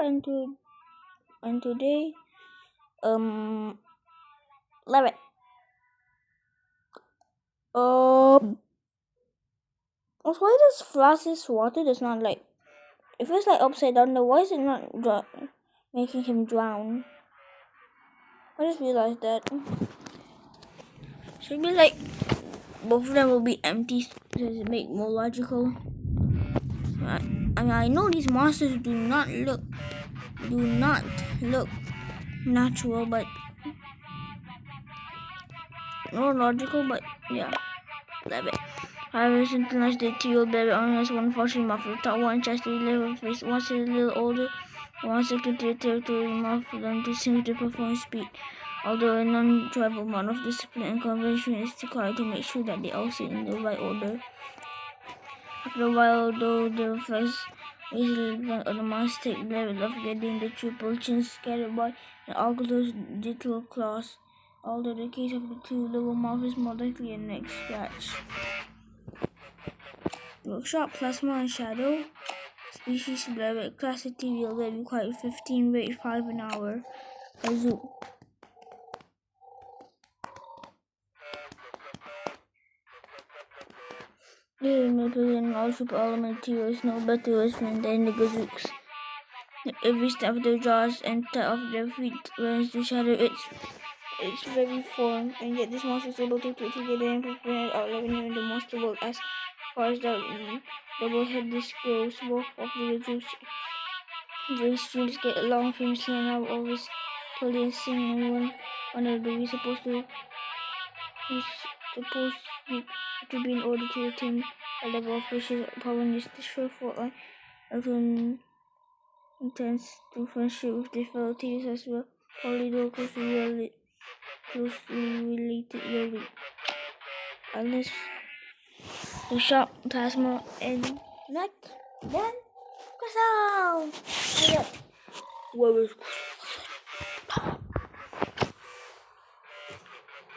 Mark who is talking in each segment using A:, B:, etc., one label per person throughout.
A: and today love it. Why does Flask's water does not like? If it's like upside down, then why is it not making him drown? I just realized that. Should be like both of them will be empty. Does it make more logical? I know these monsters do not look natural, but more logical. But yeah, love it. However, sometimes the two baby only has one fortune mouth. The top one tries to live with face. Once it's a little older, wants to continue to territory mouth for them to sing to perform speed. Although a non-tribal amount of discipline and convention is required to make sure that they all sit in the right order. After a while, though, the first easily depend on the monster level of getting the triple chins scattered by an oculus digital claws. Although the case of the two lower mouth is more likely a neck scratch. Workshop Plasma and Shadow Species Blur Class Ethereal that required 15 rate 5 an hour. Kazoo. The Mercury and all super element materials no better resonant than the Gazooks. Every step of the jaws and tie of their feet runs to shadow its very form, and yet this monster is able to keep together and prevent outliving the monster world as far as the double-headed scales. Both of the Gazooks very streams get along famously and are always policing, and one of them is supposed to be in order to attain a level of precious power and use the short fortline everyone intends to friendship with their fellow teams as well. Probably though closely related yearly. Unless the sharp plasma and neck then Crystal! Where is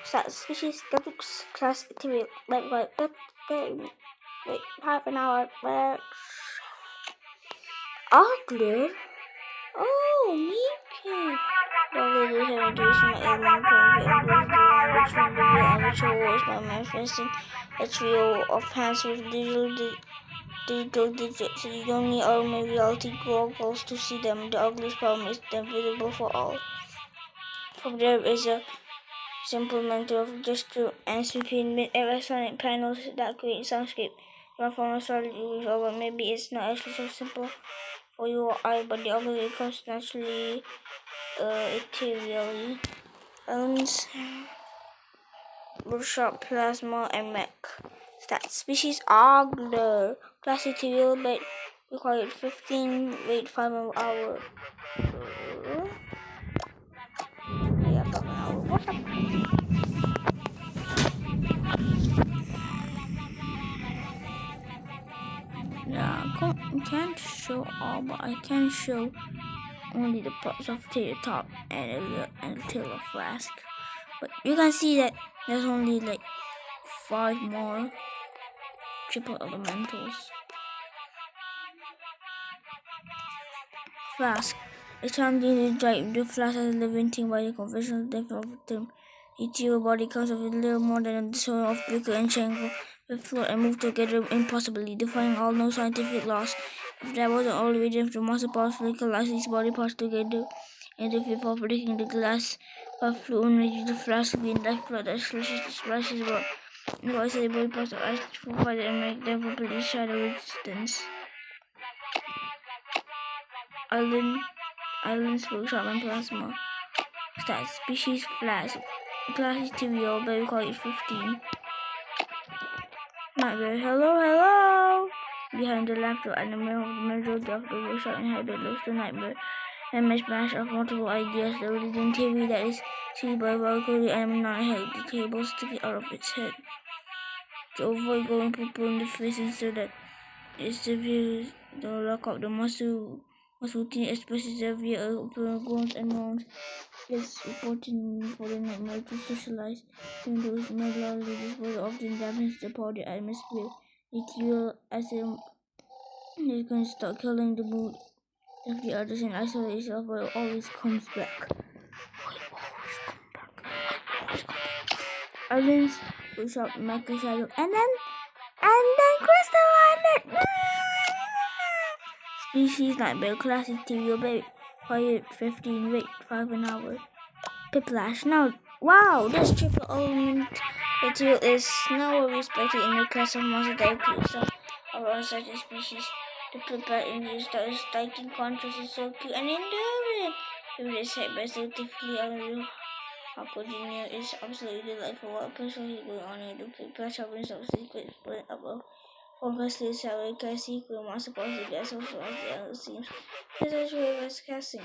A: Stat species Gazooks class ethereal wait, half an hour Ogler? Oh, Minky! Ogler is having to use my alien point to endorse the line between the real and virtual worlds by manifesting a trio of hands with digital digits. You don't need augmented reality goggles to see them. The Ogler's power makes them visible for all. From there is a simple mental of gesture and sweeping mid-air sonic panels that create soundscape. Run from a solid image, or maybe it's not actually so simple for your eye, but the Ogler comes naturally ethereally. Elements Workshop Plasma and Mech. Stats Species Ogler. Class ethereal but required 15 rate 5 an hour. Yeah, 5 an hour. What up? Yeah, I can't show all, but I can show only the parts of the top and the tail of Flask. But you can see that there's only like 5 more triple elementals. Flask. It's time to drive the Flask as a living thing by the conventional definition of the term. Each your body comes with a little more than the soul of Bricker and Shangle, with float and move together impossibly, defying all known scientific laws. If that wasn't all the reason for muscle powerfully collapse these body parts together in the fear of breaking the glass of fluid energy, the Flask would be in lifeblood that splashes blood. Otherwise, the body parts are asked for fire and make them completely shadow resistance. Islands Workshop and Plasma. Stats Species Flask. Class Ethereal, but required 15. Nightmare. Hello! Behind the laptop and the middle of the majority of the workshop inhabited lives the nightmare. A mishmash of multiple ideas. The religion theory that is seen by Valkyrie and not had the table sticking out of its head. To avoid going people in the face instead that it severes the lock up the muscle routine expresses via groans and moans. It's important for the nightmare to socialize. Even though it's regularly disposed often dampens the powder atmosphere. Ethereal as it can start killing the mood If the others in isolation, but it always comes back. Islands, we shot Mecha Shadow, and then Crystal Island! Species Nightmare, Classic TV, Baby, Quiet 15, Wait, 5 an hour. Piplash, now, wow, this triple element material is now respected in the class of monster that includes some of our such species. The Piplash in this style is striking contrast is so cute and enduring. If it is hit by scientifically unreal, Aquagenia is absolutely delightful. What personally going on in the Piplash having some secret split above. Obviously, Sally can secret monster possibly as also as the other scenes. This is really best casting.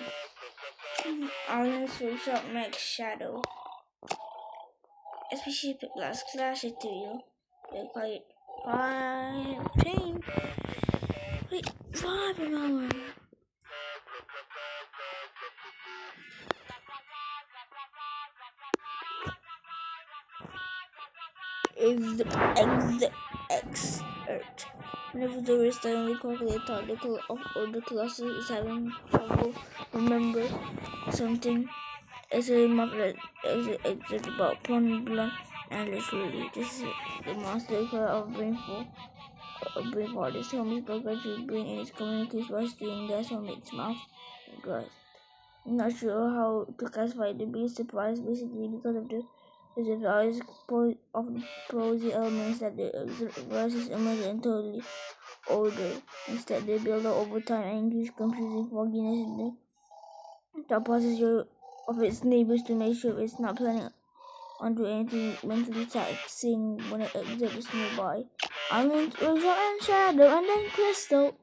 A: Islands Workshop Max Shadow. Species Piplash Clash Ethereal. They call it 5 Wait, 5 an hour. Is the X Earth. Whenever the rest only calculate article of other classes is having trouble remember something as a remark exit about Pond Blunt and literally this is the monster of Brainful. Brainful this homies progressively brain in its communicates by stringing gas from its mouth and grass. I'm not sure how to classify the biggest surprise basically because of the eyes of the prosy elements that the versus emerge and totally order. Instead, they build up over time and increase confusing fogginess in the top posture of its neighbors to make sure it's not planning on doing anything mentally taxing when it exits nearby. Islands, Workshop, and Shadow, and then Crystal.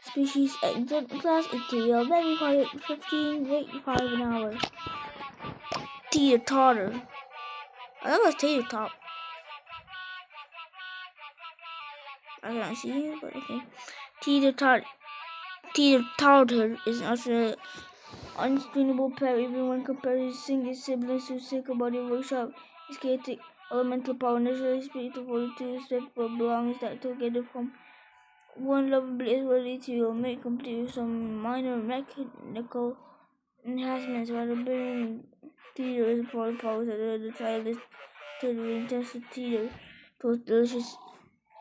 A: Species exit class ethereal, very quiet, 15, wait, 5 an hour. Teeter totter. Oh, that was Tater Top. I cannot see it, but okay. Teeter Totter is also an unexplainable pair even when compared to single siblings who think about the workshop. His chaotic elemental power naturally speaks to 42 separate belongings that together form one lovable ability to make complete with some minor mechanical enhancements while the building Teeter is probably powers of the child is to the intensity Teeter. Those delicious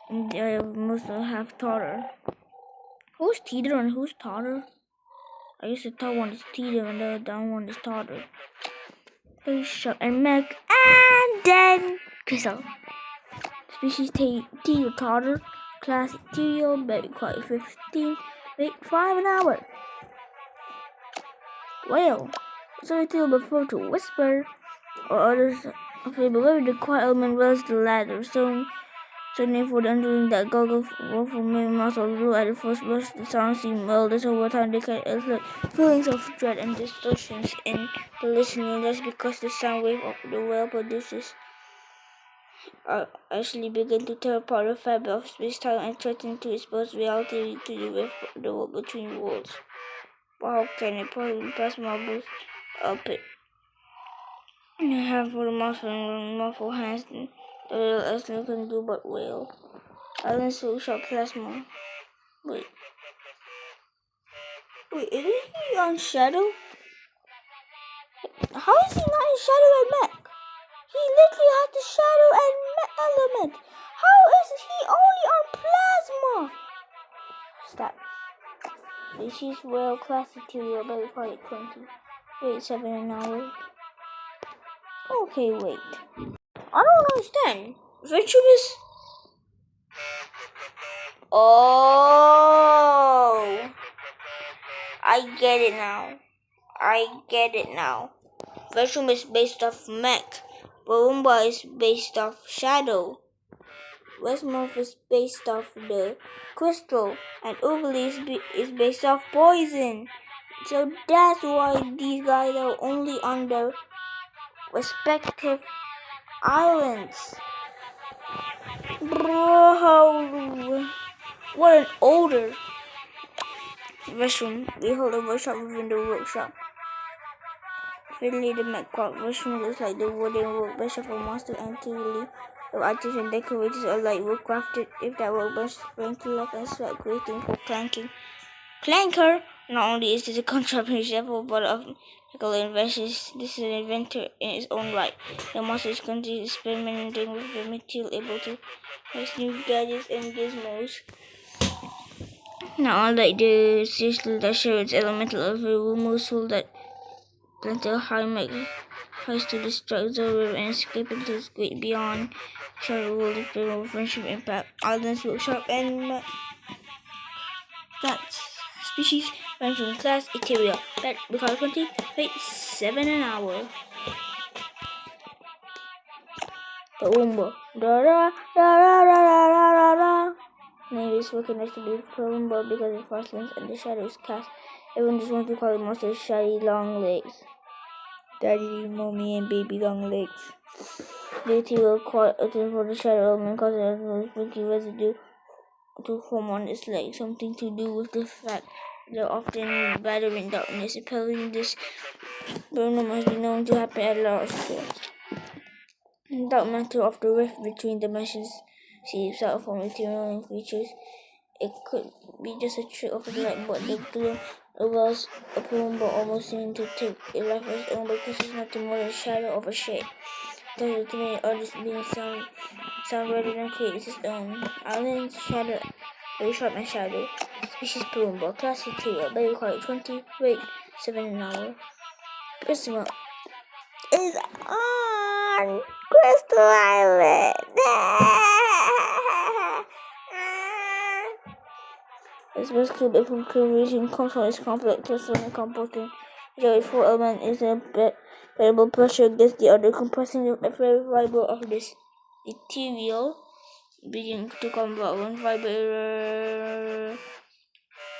A: and I must have Totter. Who's Teeter and who's Totter? I guess the top one is Teeter and the down one is Totter. Hey, Shut and Mac and then Crystal. Species Teeter Totter. Class Ethereal, Baby Quiet 15, wait 5 an hour. Well, so it's still before to whisper or others okay, but whether the quiet element was the latter, so for the undoing that goggle for many months or blue at the first blush, the sound seemed melodious over time. They can exert feelings of dread and distortions in the listener. That's because the sound wave of the well produces actually begin to tear apart the fabric of space-time and threaten to expose reality to the wave the world between worlds. But how can it possibly pass marbles up it? A handful of muffled hands the little Aslan can do but wail. Islands Workshop Plasma. Wait, isn't he on Shadow? How is he not in Shadow and Mech? He literally has the Shadow and Mech element. How is he only on Plasma? Stop. Species Whale Class Ethereal, Baby Quiet 20. Wait 7 an hour. Okay, wait. I don't understand. Venturous? Oh, I get it now. Venom is based off Mech. Barumba is based off Shadow. Westmouth is based off the Crystal. And Oogly is based off Poison. So that's why these guys are only on their respective islands. Bro, what an older restroom. We hold a workshop within the workshop. Finally, the McCart restroom looks like the wooden workbench of a monster antiquely. The artists and decorators are like wood crafted. If that workbench sprang to life and sweat, great thing for clanking. Clanker! Not only is this a contraption but of medical inventions, this is an inventor in its own right. The master is continually experimenting with the material, able to make new gadgets and gizmos. Not unlike the system that shows elemental of a remorseful that planted highs to destruct the river and escape into its great beyond. Shadow will depend on friendship impact. Islands will sharp and plants. Species range from class Etheria. Pet because 20, weight 7 an hour. Palumbo. Da da da da da da da da. Name is recognized to be Palumbo because of fast limbs and the shadow is cast. Everyone just wants to call it monster shiny long legs. Daddy, mommy, and baby long legs. Deity will call it for the shadow element causing a residue to form on its legs, something to do with the fact they're often battered in darkness. Apparently, this phenomenon has been known to happen at large scale. Dark matter of the rift between dimensions seeps out from ethereal creatures. It could be just a trick of the light, but the gloom reveals a Palumbo almost seeming to take a life of its own because it's nothing more than a shadow of a shape. Those to many artists being sound rather than create its own. Island shadow, very sharp and shadow. Species Palumbo, class material, baby quality 20, weight 7 an hour. Crystal is on Crystal Island. Its best clue from creation comes from its complex crystal and composting. The 4 element is a variable pressure against the other, compressing the very fiber of this ethereal being to convert one vibrator.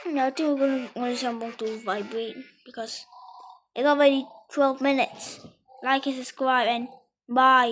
A: Now I think we're gonna jump to vibrate because it's already 12 minutes. Like and subscribe and bye.